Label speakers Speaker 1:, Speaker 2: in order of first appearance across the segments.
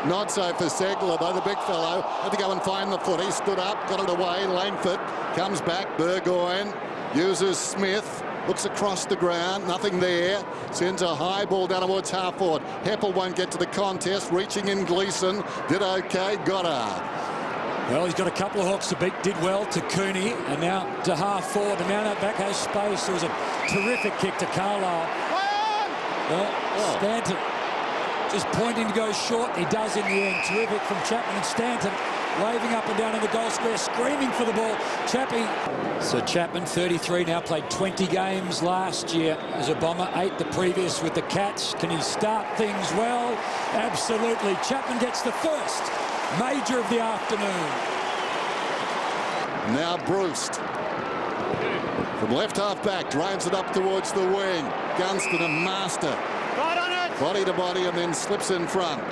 Speaker 1: Not so for Segler, though. The big fellow had to go and find the foot. He stood up, got it away. Langford comes back. Burgoyne uses Smith. Looks across the ground, nothing there. Sends a high ball down towards half-forward. Heppel won't get to the contest. Reaching in Gleeson. Did okay. Goddard.
Speaker 2: Well, he's got a couple of hooks to beat. Did well to Cooney. And now to half-forward. And now that back has space. There was a terrific kick to Carlisle. Stanton just pointing to go short. He does in the end. Terrific from Chapman and Stanton. Waving up and down in the goal square, screaming for the ball. Chappie. So Chapman, 33, now played 20 games last year as a Bomber, 8 the previous with the Cats. Can he start things well? Absolutely. Chapman gets the first major of the afternoon.
Speaker 1: Now Bruce. From left half back, drives it up towards the wing. Gunston, a master.
Speaker 3: Right on it.
Speaker 1: Body to body and then slips in front.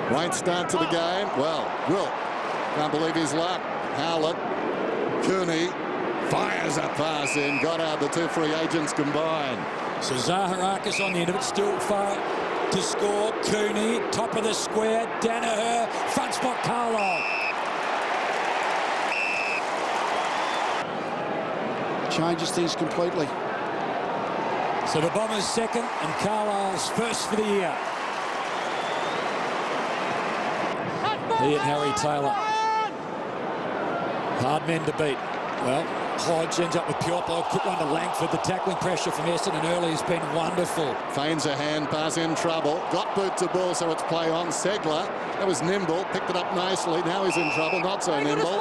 Speaker 1: Great start to the game. Well, Wilt can't believe his luck. Howlett, Cooney fires a pass in. Goddard, the two free agents combined.
Speaker 2: So Zaharakis on the end of it, still far to score. Cooney, top of the square. Danaher, front spot Carlisle.
Speaker 4: Changes things completely.
Speaker 2: So the Bombers second and Carlisle's first for the year. He and Harry Taylor. Hard men to beat. Well, Hodge ends up with Purepo. Quick one to Langford. The tackling pressure from Essendon early has been wonderful.
Speaker 1: Feigns a hand pass, in trouble. Got boot to ball, so it's play on. Segler, that was nimble. Picked it up nicely. Now he's in trouble. Not so nimble.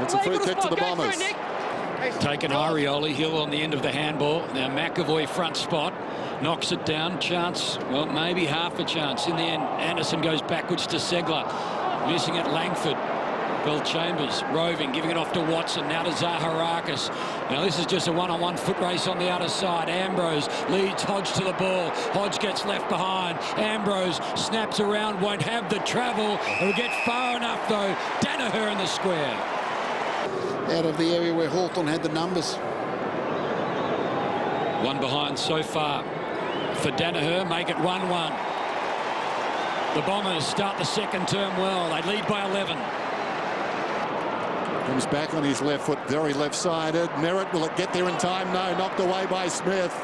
Speaker 1: It's a free kick to the Bombers.
Speaker 5: Taken Arioli, Hill on the end of the handball. Now McAvoy front spot. Knocks it down. Chance, well, maybe half a chance. In the end, Anderson goes backwards to Segler. Missing it, Langford. Bellchambers roving, giving it off to Watson. Now to Zaharakis. Now this is just a one-on-one foot race on the outer side. Ambrose leads Hodge to the ball. Hodge gets left behind. Ambrose snaps around, won't have the travel. It'll get far enough, though. Danaher in the square.
Speaker 4: Out of the area where Hawthorn had the numbers.
Speaker 5: One behind so far for Danaher, make it 1-1. The Bombers start the second term well. They lead by 11.
Speaker 1: Comes back on his left foot, very left-sided. Merritt, will it get there in time? No, knocked away by Smith.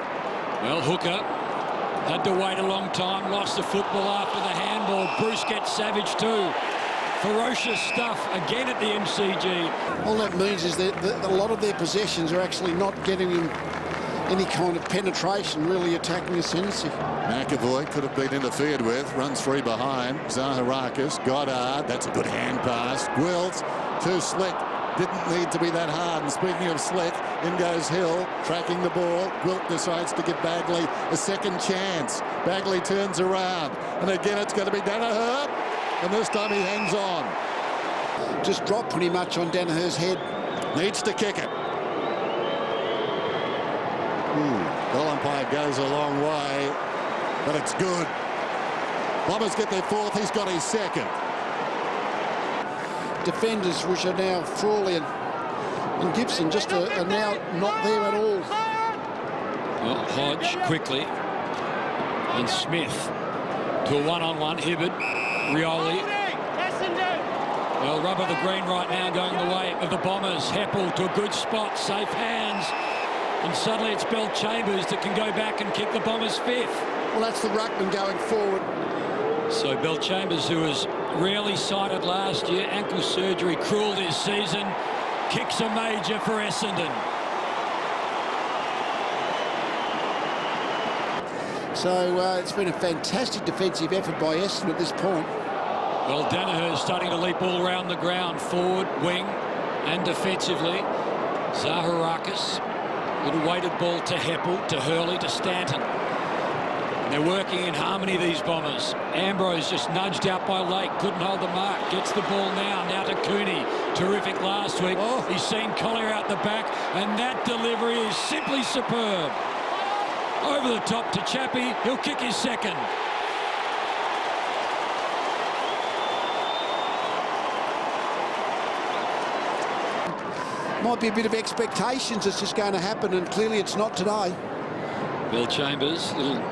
Speaker 5: Well, Hooker had to wait a long time, lost the football after the handball. Bruce gets savage too. Ferocious stuff again at the MCG.
Speaker 4: All that means is that a lot of their possessions are actually not getting him any kind of penetration, really attacking ascendancy.
Speaker 1: McAvoy could have been interfered with. Runs free behind. Zaharakis, Goddard. That's a good hand pass. Wills, too slick. Didn't need to be that hard. And speaking of slick, in goes Hill, tracking the ball. Wilt decides to give Bagley a second chance. Bagley turns around. And again, it's going to be Danaher. And this time he hangs on.
Speaker 4: Just dropped pretty much on Danaher's head.
Speaker 1: Needs to kick it. Goal umpire goes a long way, but it's good. Bombers get their fourth. He's got his second.
Speaker 4: Defenders, which are now Frawley and Gibson, just are now not there at all.
Speaker 5: Well, Hodge quickly. And Smith to a one-on-one. Hibberd, Rioli. Well, rubber the green right now going the way of the Bombers. Heppel to a good spot, safe hands. And suddenly it's Bellchambers that can go back and kick the Bombers fifth.
Speaker 4: Well, that's the ruckman going forward.
Speaker 5: So Bellchambers, who was rarely sighted last year, ankle surgery, cruel this season, kicks a major for Essendon.
Speaker 4: So it's been a fantastic defensive effort by Essendon at this point.
Speaker 5: Well, Danaher is starting to leap all around the ground, forward, wing, and defensively. Zaharakis, little weighted ball to Heppel, to Hurley, to Stanton. They're working in harmony, these Bombers. Ambrose just nudged out by Lake, couldn't hold the mark. Gets the ball now to Cooney. Terrific last week. He's seen Collier out the back, and that delivery is simply superb. Over the top to Chappie. He'll kick his second.
Speaker 4: Might be a bit of expectations it's just going to happen, and clearly it's not today.
Speaker 5: Bellchambers, little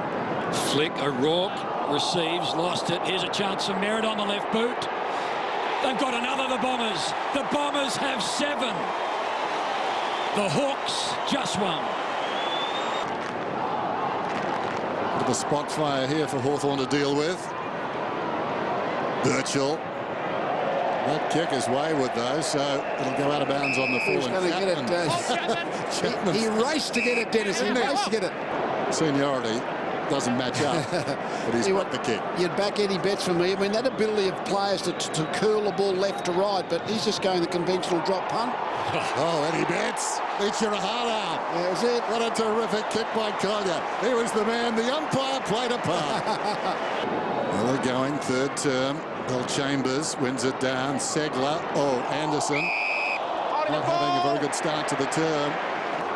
Speaker 5: flick, O'Rourke receives, lost it. Here's a chance for Merritt on the left boot. They've got another, the Bombers. The Bombers have 7. The Hawks just 1.
Speaker 1: Bit of a spot fire here for Hawthorn to deal with. Birchall. That kick is wayward though, so it'll go out of bounds on the
Speaker 4: He's
Speaker 1: full.
Speaker 4: going to get it. He raced to get it, Dennis. He raced to get it.
Speaker 1: Seniority doesn't match up, but he's got the kick.
Speaker 4: You'd back Eddie Betts for me. I mean, that ability of players to curl the ball left to right, but he's just going the conventional drop punt.
Speaker 1: Oh, Eddie Betts, eats your heart out.
Speaker 4: That was it.
Speaker 1: What a terrific kick by Collier. He was the man. The umpire played a part. Well, they're going third term. Bill Chambers wins it down. Segler. Oh, Anderson. Not having a very good start to the term.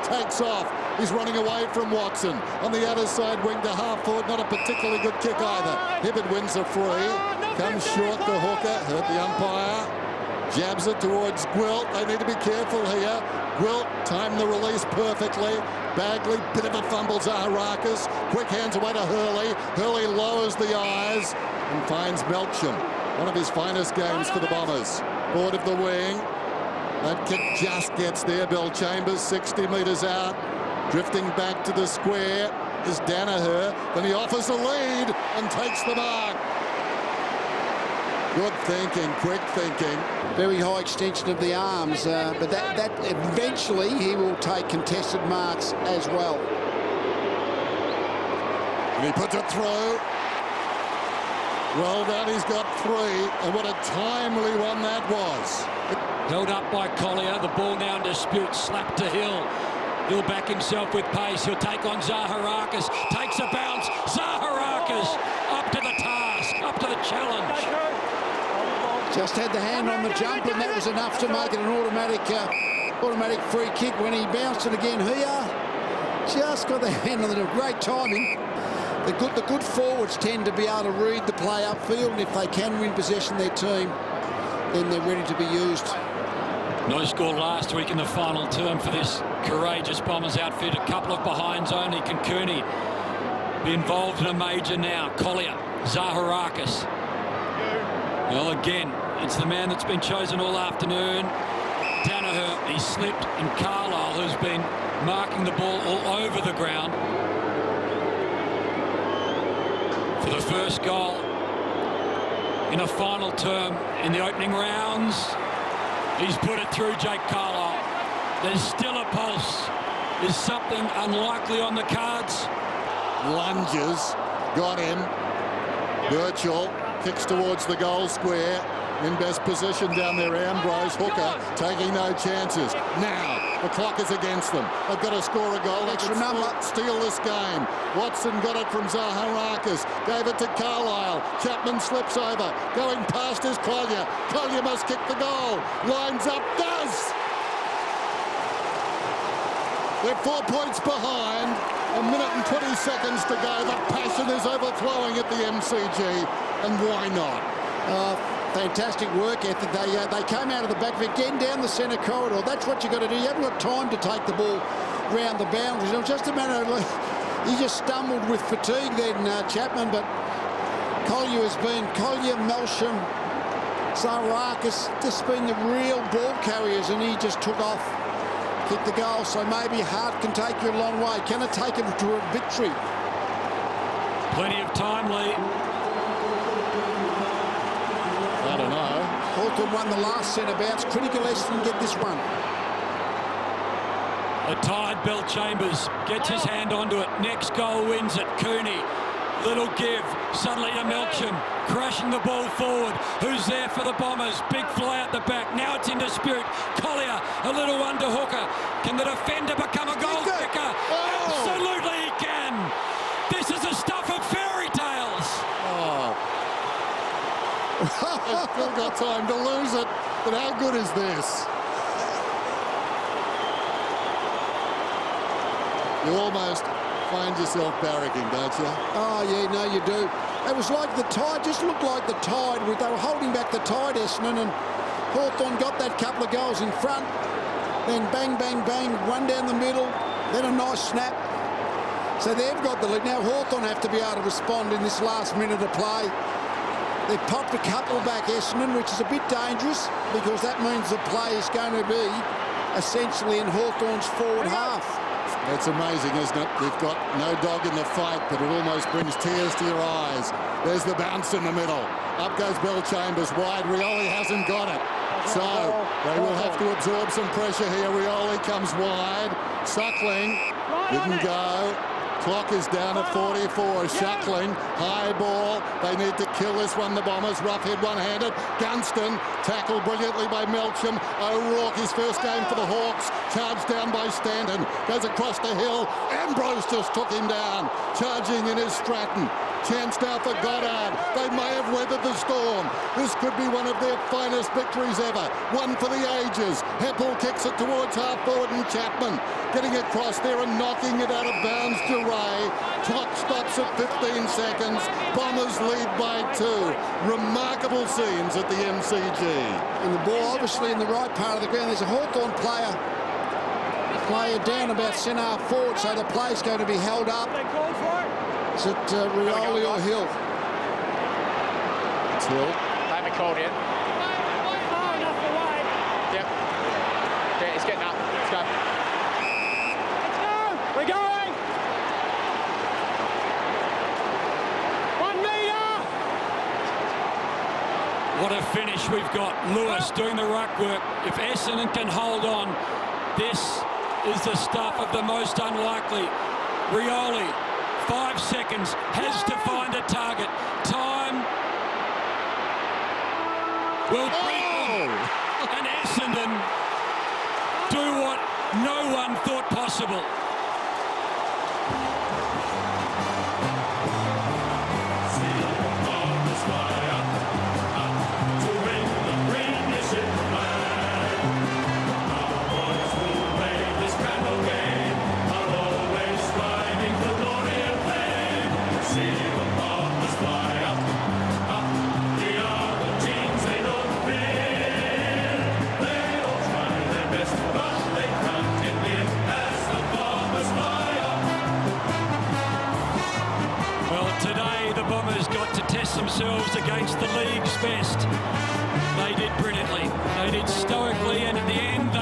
Speaker 1: Takes off. He's running away from Watson. On the other side, wing to half forward. Not a particularly good kick either. Hibberd wins a free. Comes short the hooker. Hurt the umpire. Jabs it towards Gwilt. They need to be careful here. Gwilt timed the release perfectly. Bagley, bit of a fumble. Zaharakis. Quick hands away to Hurley. Hurley lowers the eyes and finds Melksham. One of his finest games for the Bombers. Board of the wing. That kick just gets there. Bill Chambers 60 metres out. Drifting back to the square is Danaher. Then he offers a lead and takes the mark. Good thinking, quick thinking.
Speaker 4: Very high extension of the arms, but that eventually he will take contested marks as well.
Speaker 1: And he puts it through. Well done, he's got 3, and what a timely one that was.
Speaker 5: Held up by Collier. The ball now in dispute. Slap to Hill. He'll back himself with pace. He'll take on Zaharakis. Takes a bounce. Zaharakis up to the task, up to the challenge.
Speaker 4: Just had the hand on the jump, and that was enough to make it an automatic free kick. When he bounced it again here, just got the hand on it. Great timing. The good forwards tend to be able to read the play upfield, and if they can win possession of their team, then they're ready to be used.
Speaker 5: No score last week in the final term for this courageous Bombers outfit. A couple of behinds only. Can Cooney be involved in a major now? Collier, Zaharakis. Well, again, it's the man that's been chosen all afternoon. Danaher, he slipped, and Carlisle, who's been marking the ball all over the ground. For the first goal in a final term in the opening rounds. He's put it through, Jake Carlisle. There's still a pulse. There's something unlikely on the cards.
Speaker 1: Lunges, got him. Birchall kicks towards the goal square. In best position down there, Ambrose. Hooker taking no chances. Now, the clock is against them. They've got to score a goal. They can steal this game. Watson got it from Zaharakis. Gave it to Carlisle. Chapman slips over. Going past is Collier. Collier must kick the goal. Lines up, does! They're 4 points behind. 1 minute and 20 seconds to go. The passion is overflowing at the MCG. And why not?
Speaker 4: Fantastic work ethic. They came out of the back again down the centre corridor. That's what you've got to do. You haven't got time to take the ball round the boundaries. It was just a matter of, he just stumbled with fatigue then, Chapman, but Collier, Melksham, Zaharakis, just been the real ball carriers, and he just took off, kicked the goal. So maybe heart can take you a long way. Can it take him to a victory?
Speaker 5: Plenty of time, Lee.
Speaker 1: I don't know.
Speaker 4: Hawthorn won the last centre bounce. Critical Essendon get this one.
Speaker 5: A tired Bill Chambers gets his hand onto it. Next goal wins it. Cooney. Little give. Suddenly to Melksham. Crashing the ball forward. Who's there for the Bombers? Big fly at the back. Now it's in dispute. Collier. A little one to Hooker. Can the defender become a goal kicker?
Speaker 1: Oh.
Speaker 5: Absolutely he can. This is the stuff of fairy tales.
Speaker 1: Oh. They've still got time to lose it, but how good is this? You almost find yourself barracking, don't you?
Speaker 4: Oh, yeah, no, you do. It was like the Tide, just looked like the Tide. They were holding back the Tide, Essendon, and Hawthorn got that couple of goals in front. Then bang, bang, bang, one down the middle, then a nice snap. So they've got the lead. Now Hawthorn have to be able to respond in this last minute of play. They've popped a couple back Essendon, which is a bit dangerous because that means the play is going to be essentially in Hawthorn's forward half.
Speaker 1: It's amazing, isn't it? We've got no dog in the fight, but it almost brings tears to your eyes. There's the bounce in the middle. Up goes Bellchambers wide. Rioli hasn't got it. So they will have to absorb some pressure here. Rioli comes wide. Suckling didn't go. Clock is down at 44. Shuckling, high ball. They need to kill this one, the Bombers. Rough hit one-handed. Gunston, tackled brilliantly by Melksham. O'Rourke, his first game for the Hawks. Charged down by Stanton. Goes across the hill. Ambrose just took him down. Charging in his Stratton. Chance now for Goddard. They may have weathered the storm. This could be one of their finest victories ever. One for the ages. Heppel kicks it towards half forward and Chapman getting across there and knocking it out of bounds. Duray. Clock stops at 15 seconds. Bombers lead by 2. Remarkable scenes at the MCG.
Speaker 4: And the ball obviously in the right part of the ground. There's a Hawthorn player down about centre half forward, so the play's going to be held up. Is it Rioli or Hill?
Speaker 1: It's Hill.
Speaker 3: They haven't called yet. Yep. Yeah, he's getting up. Let's go. Let's go. We're going. 1 metre.
Speaker 5: What a finish we've got. Lewis doing the ruck work. If Essendon can hold on, this is the stuff of the most unlikely. Rioli, 5 seconds, has to find a target. Time will beat them. And Essendon do what no one thought possible. Themselves against the league's best. They did brilliantly. They did stoically, and in the end